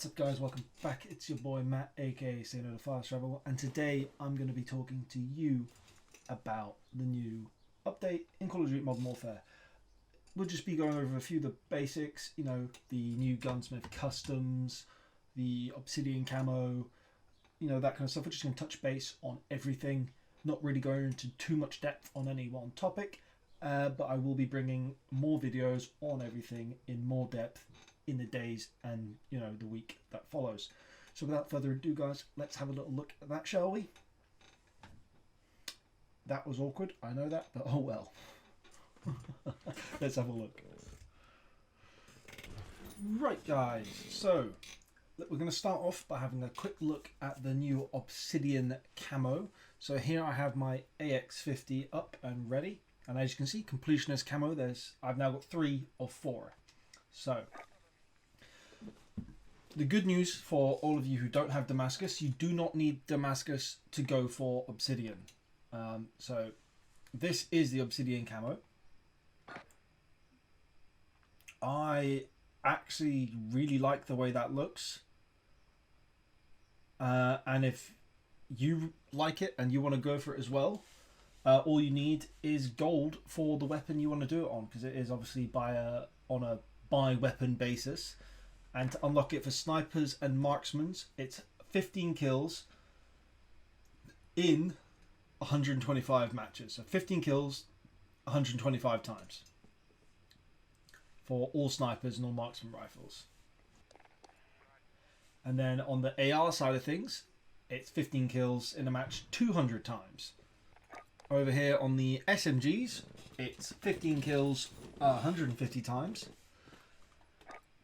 What's up guys, welcome back. It's your boy Matt, aka Say No to Fast Travel, and today I'm going to be talking to you about the new update in Call of Duty Modern Warfare. We'll just be going over a few of the basics, you know, the new Gunsmith customs, the Obsidian camo, you know, that kind of stuff. We're just going to touch base on everything, not really going into too much depth on any one topic, but I will be bringing more videos on everything in more depth in the days and, you know, the week that follows. So without further ado guys, let's have a little look at that, shall we? That was awkward, I know that, but oh well. Let's have a look. Right guys, so we're going to start off by having a quick look at the new Obsidian camo. So here I have my AX50 up and ready, and as you can see, completionist camo. I've now got 3 of 4. So the good news for all of you who don't have Damascus, you do not need Damascus to go for Obsidian. So this is the Obsidian camo. I actually really like the way that looks. And if you like it and you want to go for it as well, all you need is gold for the weapon you want to do it on, because it is obviously on a by weapon basis. And to unlock it for snipers and marksmen, it's 15 kills in 125 matches. So 15 kills 125 times for all snipers and all marksman rifles. And then on the AR side of things, it's 15 kills in a match 200 times. Over here on the SMGs, it's 15 kills 150 times.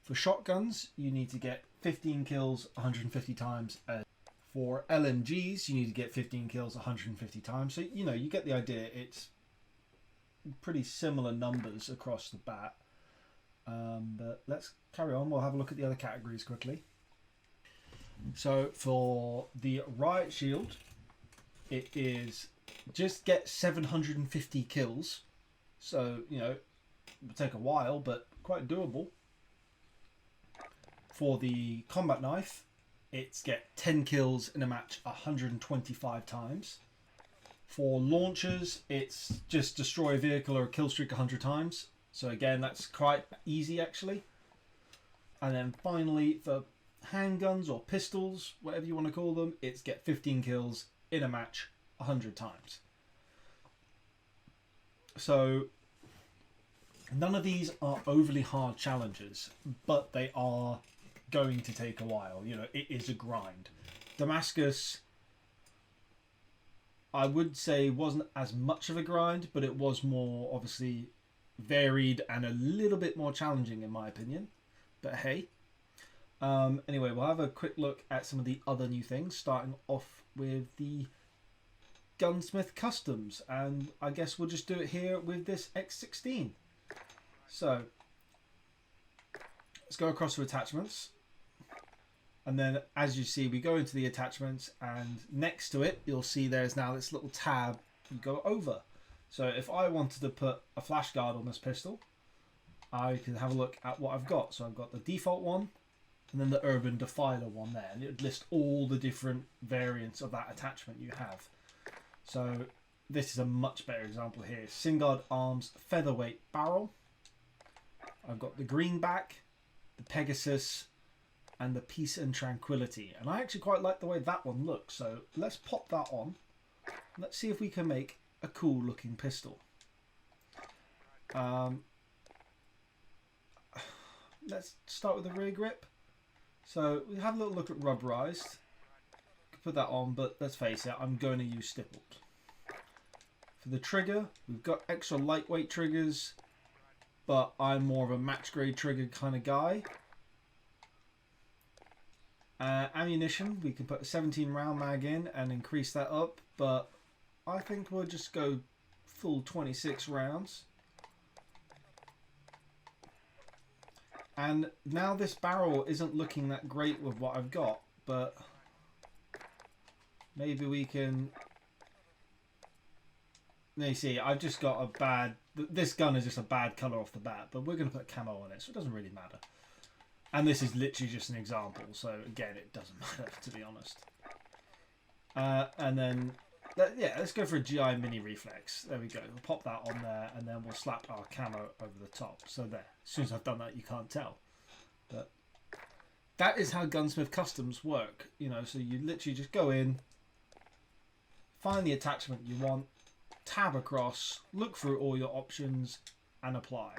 For shotguns, you need to get 15 kills 150 times. For LMGs, you need to get 15 kills 150 times. So, you know, you get the idea. It's pretty similar numbers across the bat. But let's carry on. We'll have a look at the other categories quickly. So for the Riot Shield, it is just get 750 kills. So, you know, it will take a while, but quite doable. For the combat knife, it's get 10 kills in a match 125 times. For launchers, it's just destroy a vehicle or kill streak 100 times. So again, that's quite easy actually. And then finally, for handguns or pistols, whatever you want to call them, it's get 15 kills in a match 100 times. So none of these are overly hard challenges, but they are going to take a while. You know, it is a grind. Damascus, I would say, wasn't as much of a grind, but it was more obviously varied and a little bit more challenging in my opinion. But hey, anyway, we'll have a quick look at some of the other new things, starting off with the Gunsmith customs, and I guess we'll just do it here with this X16. So let's go across to attachments. And then, as you see, we go into the attachments, and next to it, you'll see there's now this little tab you go over. So if I wanted to put a flash guard on this pistol, I can have a look at what I've got. So I've got the default one, and then the Urban Defiler one there. And it would list all the different variants of that attachment you have. So this is a much better example here. Singard Arms Featherweight Barrel. I've got the Greenback, the Pegasus, and the Peace and Tranquility, and I actually quite like the way that one looks, so let's pop that on. Let's see if we can make a cool looking pistol. Let's start with the rear grip. So we have a little look at rubberized. Put that on, but let's face it, I'm going to use stippled. For the trigger, we've got extra lightweight triggers, but I'm more of a match grade trigger kind of guy. Ammunition, we can put a 17 round mag in and increase that up, but I think we'll just go full 26 rounds. And now this barrel isn't looking that great with what I've got, but maybe we can... Now you see, I've just got a bad... This gun is just a bad colour off the bat, but we're going to put camo on it, so it doesn't really matter. And this is literally just an example, so again, it doesn't matter, to be honest. And then, yeah, let's go for a GI mini reflex. There we go. We'll pop that on there, and then we'll slap our camo over the top. So there. As soon as I've done that, you can't tell. But that is how Gunsmith customs work. You know, so you literally just go in, find the attachment you want, tab across, look through all your options, and apply.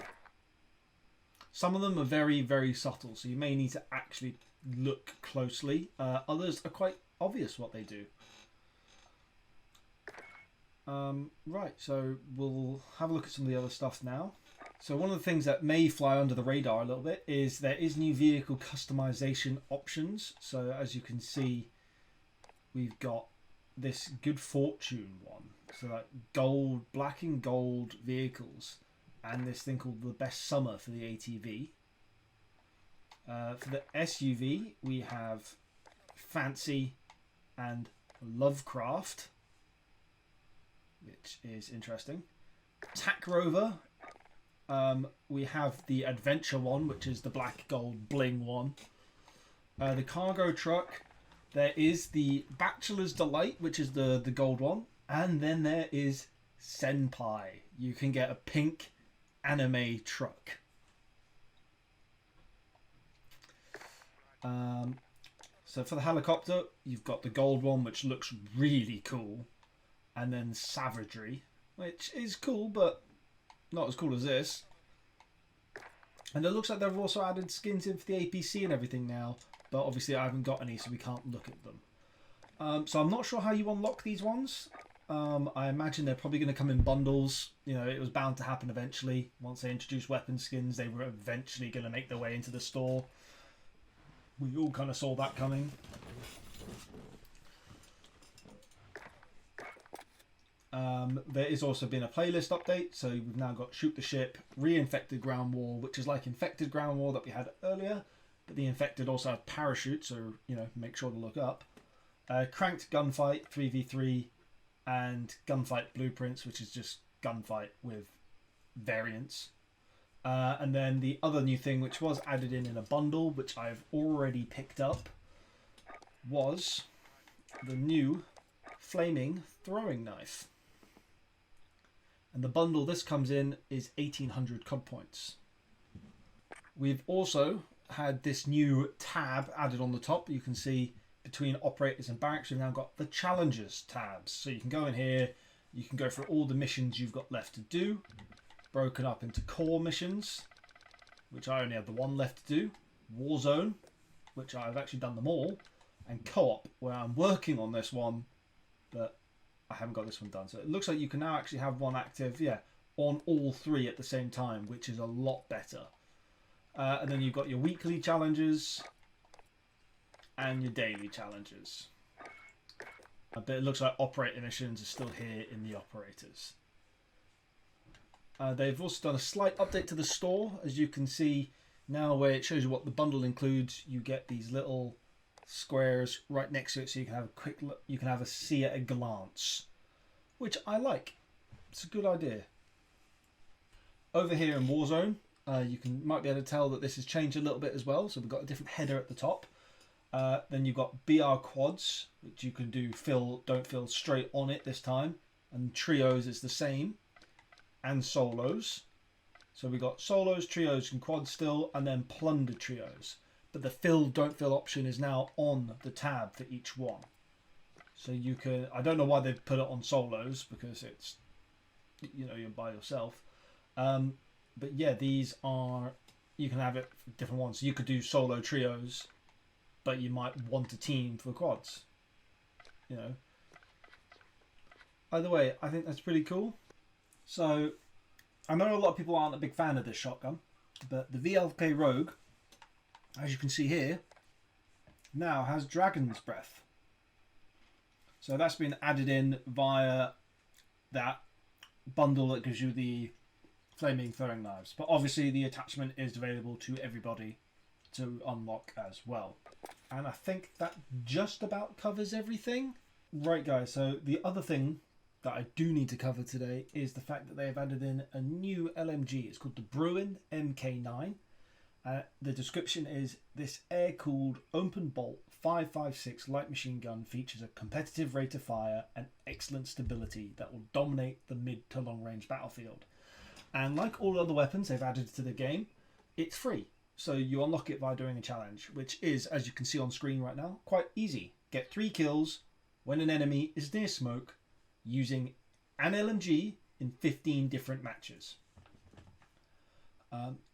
Some of them are very, very subtle, so you may need to actually look closely. Others are quite obvious what they do. Right, so we'll have a look at some of the other stuff now. So one of the things that may fly under the radar a little bit is there is new vehicle customization options. So as you can see, we've got this Good Fortune one. So like gold, black and gold vehicles. And this thing called the Best Summer for the ATV. For the SUV, we have Fancy and Lovecraft, which is interesting. Tack Rover, we have the Adventure one, which is the black gold bling one. The cargo truck, there is the Bachelor's Delight, which is the gold one. And then there is Senpai. You can get a pink anime truck. So for the helicopter, you've got the gold one, which looks really cool, and then Savagery, which is cool, but not as cool as this. And it looks like they've also added skins in for the APC and everything now, but obviously I haven't got any, so we can't look at them. So I'm not sure how you unlock these ones. I imagine they're probably going to come in bundles. You know, it was bound to happen eventually. Once they introduced weapon skins, they were eventually going to make their way into the store. We all kind of saw that coming. There is also been a playlist update, so we've now got Shoot the Ship, Reinfected Ground War, which is like Infected Ground War that we had earlier, but the Infected also have parachutes, so, you know, make sure to look up. Cranked Gunfight 3v3, and Gunfight Blueprints, which is just gunfight with variants. And then the other new thing, which was added in a bundle, which I've already picked up, was the new Flaming Throwing Knife. And the bundle this comes in is 1800 COD points. We've also had this new tab added on the top. You can see between operators and barracks, we've now got the challenges tabs. So you can go in here, you can go through all the missions you've got left to do, broken up into core missions, which I only have the one left to do, Warzone, which I've actually done them all, and co-op, where I'm working on this one, but I haven't got this one done. So it looks like you can now actually have one active, yeah, on all three at the same time, which is a lot better. And then you've got your weekly challenges and your daily challenges. But it looks like operator missions are still here in the operators. They've also done a slight update to the store. As you can see now, where it shows you what the bundle includes, you get these little squares right next to it, so you can have a quick look, you can have a see at a glance, which I like. It's a good idea. Over here in Warzone, you might be able to tell that this has changed a little bit as well. So we've got a different header at the top. Then you've got BR quads, which you can do don't fill straight on it this time, and trios is the same, and solos. So we've got solos, trios, and quads still, and then plunder trios. But the don't fill option is now on the tab for each one. So you can, I don't know why they've put it on solos, because it's, you know, you're by yourself. But yeah, these are, you can have it for different ones. So you could do solo trios, but you might want a team for quads, you know. Either way, I think that's pretty cool. So I know a lot of people aren't a big fan of this shotgun, but the VLK Rogue, as you can see here, now has Dragon's Breath. So that's been added in via that bundle that gives you the flaming throwing knives. But obviously the attachment is available to everybody to unlock as well. And I think that just about covers everything. Right guys, so the other thing that I do need to cover today is the fact that they have added in a new LMG. It's called the Bruin MK9. The description is, this air-cooled open bolt 5.56 light machine gun features a competitive rate of fire and excellent stability that will dominate the mid to long range battlefield. And like all other weapons they've added to the game, it's free. So you unlock it by doing a challenge, which is, as you can see on screen right now, quite easy. Get 3 kills when an enemy is near smoke using an LMG in 15 different matches.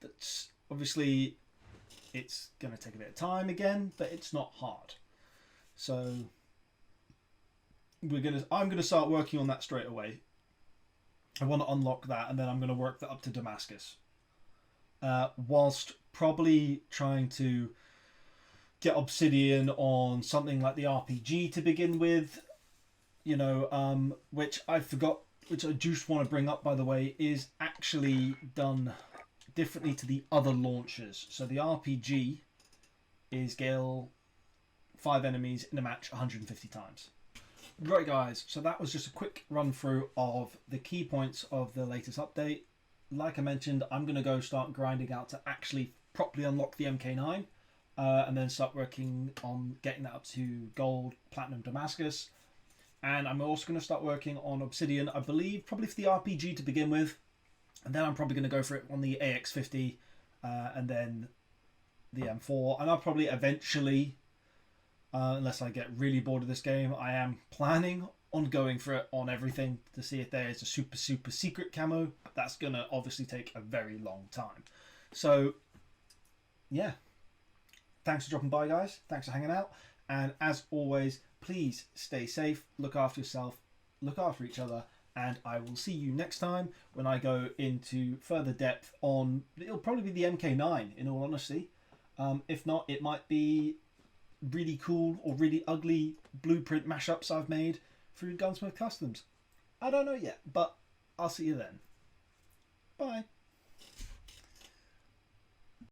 That's obviously, it's going to take a bit of time again, but it's not hard. So I'm gonna start working on that straight away. I want to unlock that, and then I'm going to work that up to Damascus. Whilst probably trying to get Obsidian on something like the RPG to begin with, you know, which I forgot, which I just want to bring up, by the way, is actually done differently to the other launchers. So the RPG is Gale 5 enemies in a match 150 times. Right guys, so that was just a quick run through of the key points of the latest update. Like I mentioned, I'm going to go start grinding out to actually properly unlock the MK9, and then start working on getting that up to Gold, Platinum, Damascus. And I'm also going to start working on Obsidian, I believe, probably for the RPG to begin with. And then I'm probably going to go for it on the AX50, and then the M4. And I'll probably eventually, unless I get really bored of this game, I am planning on going for it on everything to see if there is a super secret camo. That's going to obviously take a very long time. So, yeah. Thanks for dropping by, guys. Thanks for hanging out. And as always, please stay safe, look after yourself, look after each other, and I will see you next time when I go into further depth on, it'll probably be the MK9, in all honesty. If not, it might be really cool or really ugly blueprint mashups I've made through Gunsmith Customs. I don't know yet, but I'll see you then.